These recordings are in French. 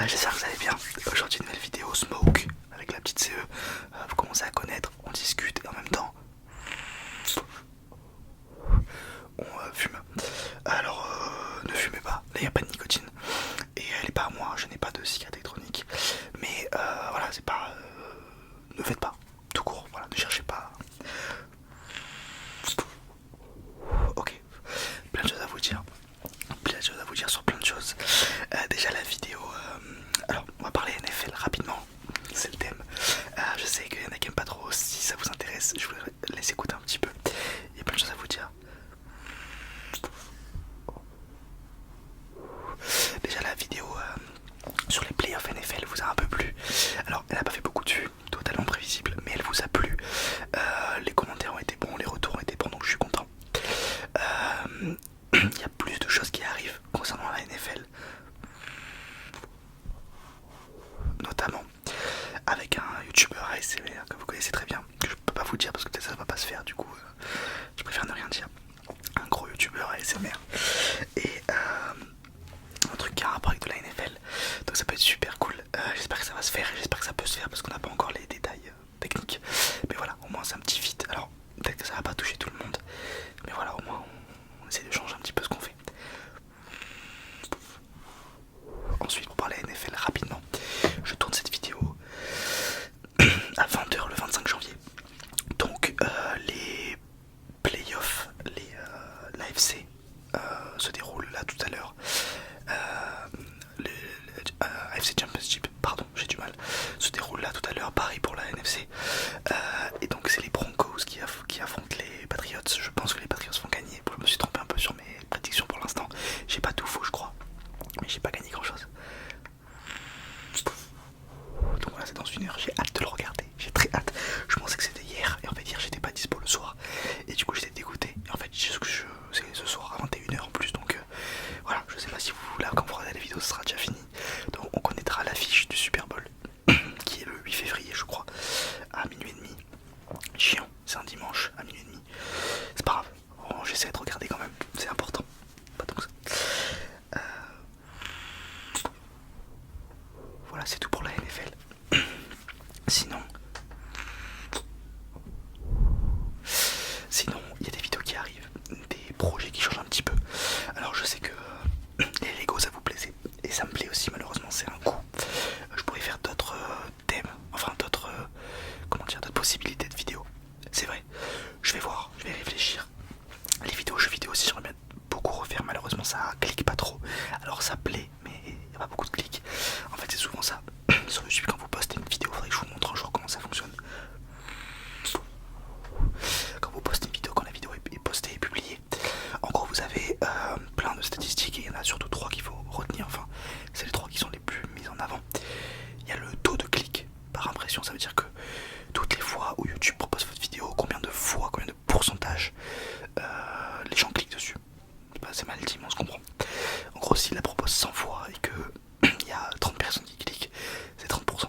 J'espère que vous allez bien. Aujourd'hui une nouvelle vidéo Smoke avec la petite CE. Vous commencez à connaître, on discute et en même temps on fume. Alors ne fumez pas, là il n'y a pas de nicotine. Et elle est pas à moi, je n'ai pas de cigarette électronique. Mais voilà, c'est pas... ne faites pas, tout court, voilà, ne cherchez pas. Ok, plein de choses à vous dire. Plein de choses à vous dire sur plein de choses. Déjà la vidéo... alors on va parler NFL rapidement, c'est le thème. Je sais qu'il y en a qui aiment pas trop, si ça vous intéresse, je vous laisse écouter un petit peu. Il y a plein de choses à vous dire. Déjà la vidéo sur les playoffs NFL vous a un peu plu. Alors elle n'a pas fait beaucoup de vues, totalement prévisible, mais elle vous a plu. Les commentaires ont été bons, les retours ont été bons, donc je suis content. Il y a plus de choses qui arrivent concernant la NFL, notamment avec un youtubeur ASMR que vous connaissez très bien, que je peux pas vous dire parce que peut-être ça va pas se faire, du coup je préfère ne rien dire. Un gros youtubeur ASMR et un truc qui a un rapport avec de la NFL, donc ça peut être super cool. J'espère que ça va se faire et j'espère que ça peut se faire parce qu'on n'a pas encore les détails techniques, mais voilà, au moins c'est un petit feat. Alors peut-être que ça va pas toucher tout le monde, mais voilà, au moins on essaie de changer un petit peu ce qu'on fait. Ensuite, pour parler NFL rapidement, je tourne cette vidéo à 20h le 25 janvier. Donc les playoffs, l'AFC se déroulent là tout à l'heure. AFC Championship, pardon, j'ai du mal, se déroule là tout à l'heure. Pareil pour la NFC. Et donc c'est les Broncos qui affrontent les Patriots. Je pense que les Patriots vont gagner. Je me suis trompé un peu sur mes prédictions pour l'instant. J'ai pas tout faux, je crois, mais j'ai pas gagné grand chose. Donc voilà, c'est dans une heure, j'ai hâte de le regarder, j'ai très hâte. Je pensais que c'était hier, et en fait hier j'étais pas dispo le soir, et du coup j'étais dégoûté. Et en fait c'est ce soir à 21h en plus, donc voilà, je sais pas si vous, là quand vous regardez la vidéo ce sera déjà fini. Donc on connaîtra l'affiche du Super Bowl, qui est le 8 février je crois, à minuit et demi. Chiant, c'est un dimanche à minuit et demi. C'est pas grave, bon, j'essaie de regarder quand même, c'est important, pas tant que ça. Voilà, c'est tout pour la NFL. Sinon, il y a des vidéos qui arrivent, des projets qui changent un petit peu. Alors je sais que les Lego ça vous plaisait, et ça me plaît aussi, malheureusement c'est un coup. Je pourrais faire d'autres thèmes, enfin d'autres d'autres possibilités de vidéos. C'est vrai, je vais voir, je vais réfléchir. Les vidéos jeux vidéo aussi j'aimerais bien beaucoup refaire, malheureusement ça clique pas trop. Alors ça plaît, mais il n'y a pas beaucoup de clics. En fait c'est souvent ça. Sur YouTube quand vous postez une vidéo, il faudrait que je vous montre un jour comment ça fonctionne. Quand vous postez une vidéo, quand la vidéo est postée et publiée, en gros vous avez plein de statistiques et il y en a surtout 3 qu'il faut retenir. Enfin c'est les 3 qui sont les plus mises en avant. Il y a le taux de clic par impression, ça veut dire que toutes les fois où YouTube propose votre vidéo, combien de fois, combien de pourcentage les gens cliquent dessus. C'est mal dit mais on se comprend. En gros s'il la propose 100 fois et que il y a 30 personnes qui cliquent, c'est 30%.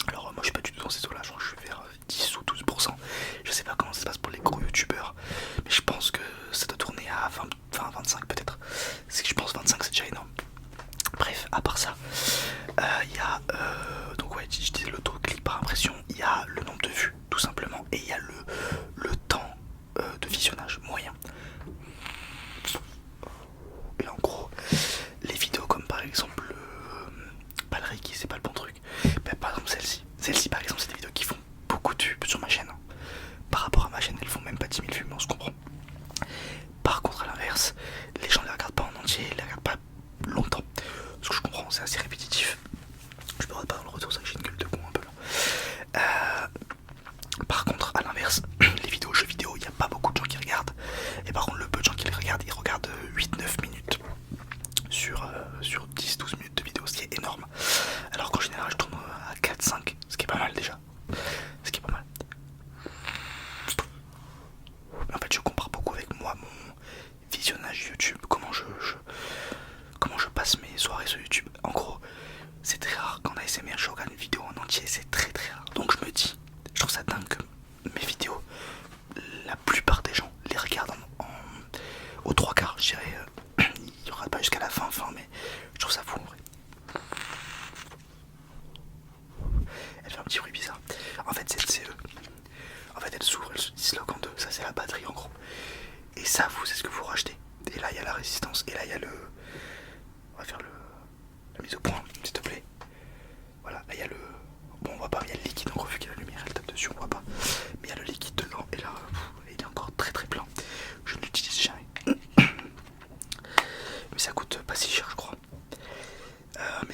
Alors moi je suis pas du tout dans ces eaux là, je crois que je vais vers 10 ou 12%. Je sais pas comment ça se passe pour les gros youtubeurs, mais je pense que ça doit tourner à 20, enfin 25 peut-être. C'est que je pense 25 c'est déjà énorme. Bref, à part ça, il y a donc ouais, je disais le taux de clic par impression, il y a le nombre de vues tout simplement, et il y a le temps de visionnage moyen. Et en gros, les vidéos comme par exemple pas le Reiki, c'est pas le bon truc, mais par exemple celle-ci par exemple, c'est des vidéos qui font beaucoup de vues sur ma chaîne. Par rapport à ma chaîne, elles font même pas 10 000 vues, mais on se comprend. Par contre à l'inverse, les gens les regardent pas en entier, ils les regardent pas longtemps. Ce que je comprends, c'est assez répétitif. Je me regarde pas dans le retour, c'est que j'ai une gueule de con un peu là. Par contre à l'inverse, les vidéos jeux vidéo, il n'y a pas beaucoup de gens qui regardent. Et par contre le peu de gens qui les regardent, ils regardent 8-9 minutes sur 10-12 minutes de vidéo, ce qui est énorme. Alors qu'en général je tourne à 4-5, ce qui est pas mal déjà. Ce qui est pas mal. Mais en fait je compare beaucoup avec moi, mon visionnage YouTube, comment je passe mes soirées sur YouTube. En gros, c'est très rare qu'en ASMR je regarde une vidéo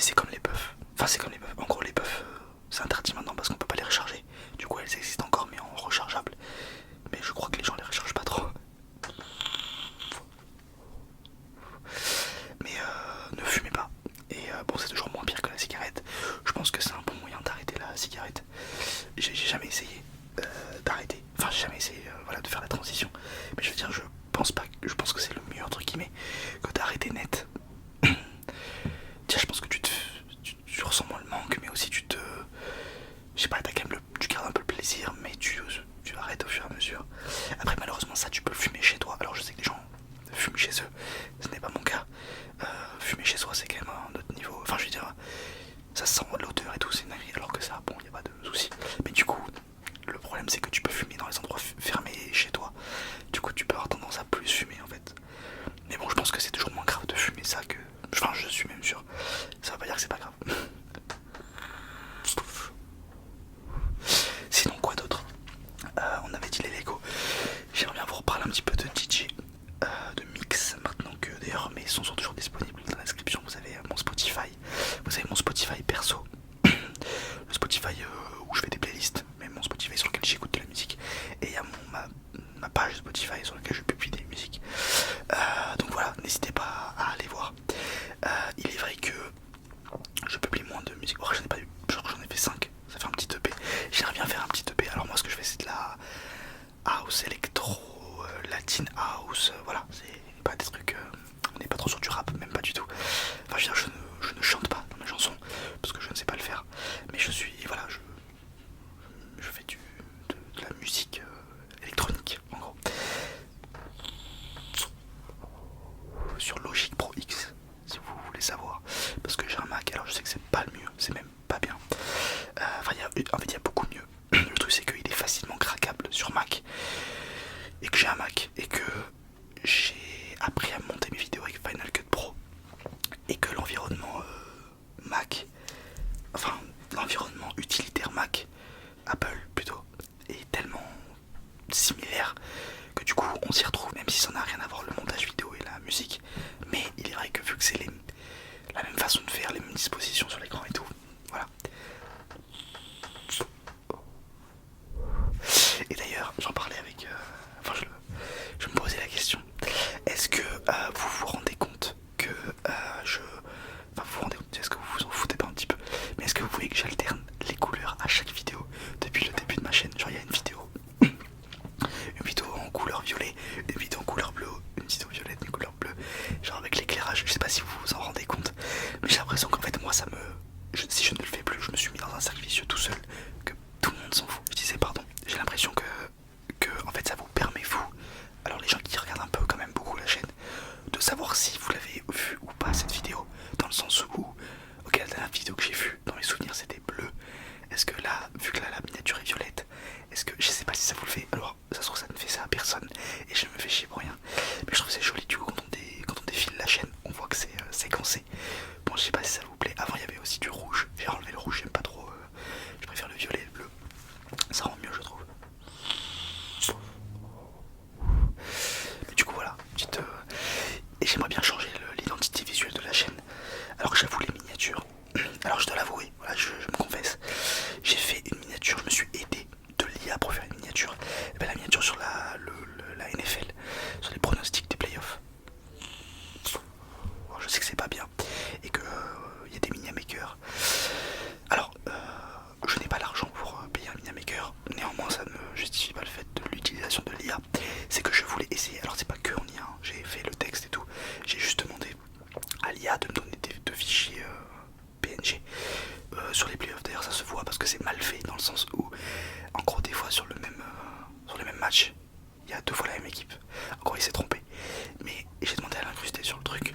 mais c'est comme les puffs. Enfin, c'est comme les puffs. En gros, les puffs, c'est interdit maintenant parce qu'on peut pas les recharger. Du coup, elles existent encore, mais en rechargeable. Mais je crois que les gens les rechargent pas trop. Mais ne fumez pas. Et bon, c'est toujours moins pire que la cigarette. Je pense que c'est un bon moyen d'arrêter la cigarette. J'ai jamais essayé d'arrêter. Enfin, j'ai jamais essayé voilà, de faire la transition. Mais je veux dire, je pense que c'est le mieux entre guillemets que d'arrêter net. Tiens, je pense que tu ressens moins le manque, mais aussi je sais pas, tu gardes un peu le plaisir, mais tu arrêtes au fur et à mesure. Après, malheureusement, ça, tu peux le fumer chez toi. Alors, je sais que les gens fument chez eux, ce n'est pas mon cas. Fumer chez soi, c'est quand même un autre niveau. Enfin, je veux dire, ça sent l'odeur et tout, c'est une dinguerie. Alors que ça, bon, il n'y a pas de souci. Mais du coup, le problème, c'est que tu peux fumer dans les endroits fermés chez toi. Du coup, tu peux avoir tendance à plus fumer en fait. Mais bon, je pense que c'est toujours moins grave de fumer ça que. Enfin, je suis même sûr. Ça veut pas dire que c'est pas grave. Sinon, quoi d'autre? On avait dit les Lego. J'aimerais bien vous reparler un petit peu de DJ, de mix. Maintenant que d'ailleurs mes sons sont toujours disponibles dans la description, vous avez mon Spotify. Vous avez mon Spotify perso. Le Spotify où je fais des playlists. Mais mon Spotify sur lequel j'écoute de la musique. Et il y a ma page Spotify sur laquelle je publie des musiques. Donc voilà, n'hésitez pas à aller voir. Il est vrai que je publie moins de musique. Oh, j'en ai pas eu, genre j'en ai fait 5. Ça fait un petit EP. J'aimerais bien faire un petit EP. Alors moi ce que je fais c'est de la house électro, latin house. Voilà, c'est pas des trucs. On n'est pas trop sur du rap, même pas du tout. Enfin je veux dire, je ne chante pas dans mes chansons parce que je ne sais pas le faire. Mais je suis, voilà, je fais de la musique électronique en gros. Sur Logic Pro X, si vous voulez savoir, parce que j'ai un Mac. Alors je sais que c'est pas le mieux, c'est même pas bien. Enfin, en fait, il y a beaucoup mieux. Le truc, c'est qu'il est facilement craquable sur Mac, et que j'ai un Mac, et que j'ai appris à monter mes vidéos avec Final Cut Pro, et que l'environnement Mac, enfin l'environnement utilitaire Mac, Apple plutôt, est tellement similaire que du coup on s'y retrouve, même si ça n'a rien à voir le montage vidéo et la musique. Mais il est vrai que vu que c'est la même façon de faire, les mêmes dispositions sur l'écran et tout, voilà. Et d'ailleurs j'en parlais avec enfin je me posais la question, est-ce que vous vous rendez compte que enfin vous vous rendez compte, est-ce que vous vous en foutez pas un petit peu, mais est-ce que vous voyez que j'alterne les couleurs à chaque vidéo depuis le début de ma chaîne? Genre il y a une vidéo en couleur violet, une vidéo en couleur bleue, une vidéo violette, une couleur bleue, genre avec l'éclairage. Je sais pas si vous vous en rendez compte, mais j'ai l'impression qu'en fait moi si je ne le fais plus, je me suis mis dans un cercle vicieux tout seul, que tout le monde s'en fout. Je disais pardon, j'ai l'impression que en fait ça vous permet vous, alors les gens qui regardent un peu quand même beaucoup la chaîne, de savoir si vous l'avez vu ou pas cette vidéo, dans le sens où ok, la dernière vidéo que j'ai vue dans mes souvenirs c'était bleu. Est-ce que là, vu que là la miniature est violette, est-ce que, je sais pas si ça vous le fait, alors ça se trouve ça ne fait ça à personne et je me fais chier pour rien, mais je trouve c'est joli du coup quand on défile la chaîne, on voit que c'est séquencé. Bon, je sais pas si ça vous plaît. Avant il y avait aussi du rouge, j'ai enlevé le rouge, j'aime pas trop, je préfère le violet et le bleu, ça rend mieux je trouve. Mais du coup voilà, et j'aimerais bien changer l'identité visuelle de la chaîne. Alors j'avoue les miniatures, alors je dois l'avouer, voilà, je me confesse, j'ai fait une miniature, je me suis aidé de l'IA pour faire une miniature. Et ben, la miniature sur la NFL, sur les pronostics des playoffs. Je sais que c'est pas bien et que y a des minimakers. Alors je n'ai pas l'argent pour payer un minimaker, néanmoins ça ne justifie pas le fait de l'utilisation de l'IA. C'est que je voulais essayer, alors c'est pas que en IA, hein. J'ai fait le texte et tout, j'ai juste demandé à l'IA de me donner deux fichiers PNG sur les playoffs. D'ailleurs ça se voit parce que c'est mal fait, dans le sens où en gros des fois sur le même match il y a deux fois la même équipe. En gros il s'est trompé, mais j'ai demandé à l'incruster sur le truc,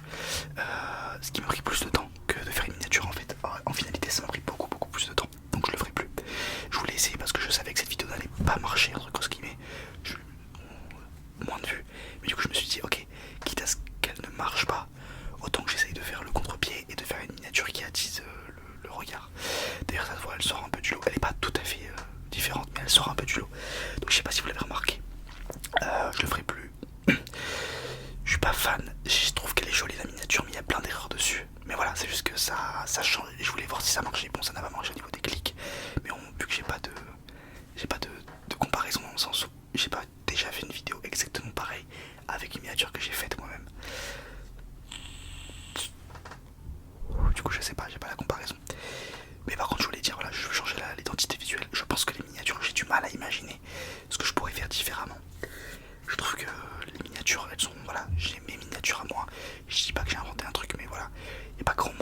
ce qui m'a pris plus de temps que de faire une miniature en fait. En finalité ça m'a pris beaucoup plus de temps, donc je le ferai plus. Je voulais essayer parce que je savais que cette vidéo n'allait pas marcher entre guillemets, moins de vues, mais du coup je me suis dit ok, quitte à ce qu'elle ne marche pas, autant que j'essaye de faire le contre-pied et de faire une miniature qui attise le regard. D'ailleurs ça se voit, elle sort un peu du lot, elle est pas tout à fait différente, mais elle sort un peu du lot, donc je sais pas si vous l'avez remarqué. Je le ferai plus. ça change. Je voulais voir si ça marchait. Bon, ça n'a pas marché au niveau des clics, mais vu que j'ai pas de comparaison dans le sens où j'ai pas déjà fait une vidéo exactement pareille avec une miniature que j'ai faite moi-même. Du coup, je sais pas, j'ai pas la comparaison. Mais par contre, je voulais dire, voilà, je veux changer l'identité visuelle. Je pense que les miniatures, j'ai du mal à imaginer ce que je pourrais faire différemment. Je trouve que les miniatures, elles sont, voilà, j'ai mes miniatures à moi. Je dis pas que j'ai inventé un truc, mais voilà, il n'y a pas grand